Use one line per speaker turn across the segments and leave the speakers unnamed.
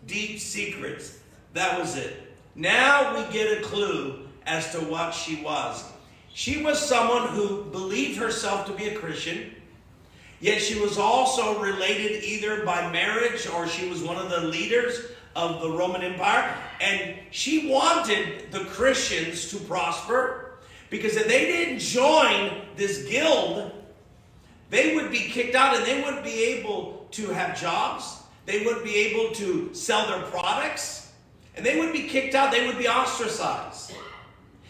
deep secrets. That was it. Now we get a clue as to what she was. She was someone who believed herself to be a Christian, yet she was also related either by marriage or she was one of the leaders of the Roman Empire. And she wanted the Christians to prosper, because if they didn't join this guild, they would be kicked out and they wouldn't be able to have jobs. They wouldn't be able to sell their products. And they would be kicked out. They would be ostracized.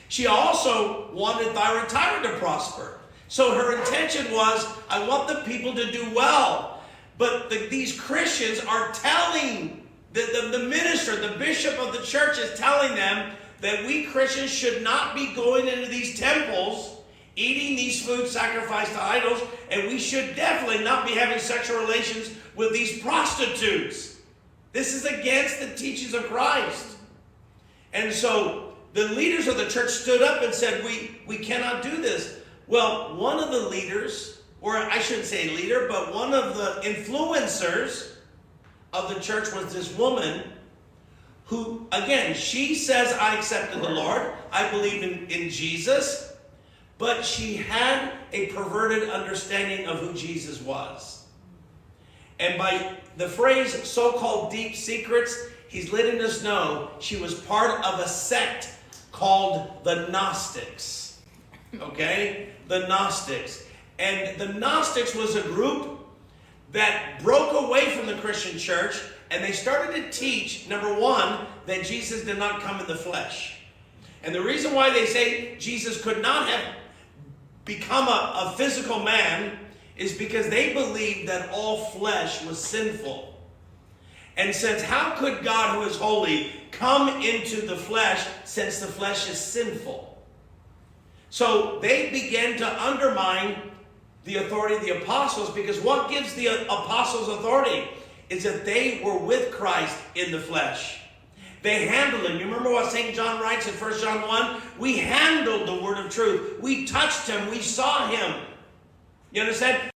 She also wanted Thyatira to prosper. So her intention was, I want the people to do well. But these Christians are telling, the minister, the bishop of the church is telling them that we Christians should not be going into these temples, eating these foods sacrificed to idols, and we should definitely not be having sexual relations with these prostitutes. This is against the teachings of Christ. And so the leaders of the church stood up and said, we cannot do this. Well, one of the leaders, or I shouldn't say leader, but one of the influencers of the church was this woman who, again, she says, I accepted the Lord. I believe in Jesus. But she had a perverted understanding of who Jesus was. And by the phrase so-called deep secrets, he's letting us know she was part of a sect called the Gnostics. Okay? The Gnostics. And the Gnostics was a group that broke away from the Christian church, and they started to teach, number one, that Jesus did not come in the flesh. And the reason why they say Jesus could not have become a physical man is because they believed that all flesh was sinful. And since how could God, who is holy, come into the flesh since the flesh is sinful? So they began to undermine the authority of the apostles, because what gives the apostles authority is that they were with Christ in the flesh. They handled him. You remember what St. John writes in 1 John 1? We handled the word of truth. We touched him. We saw him. You understand?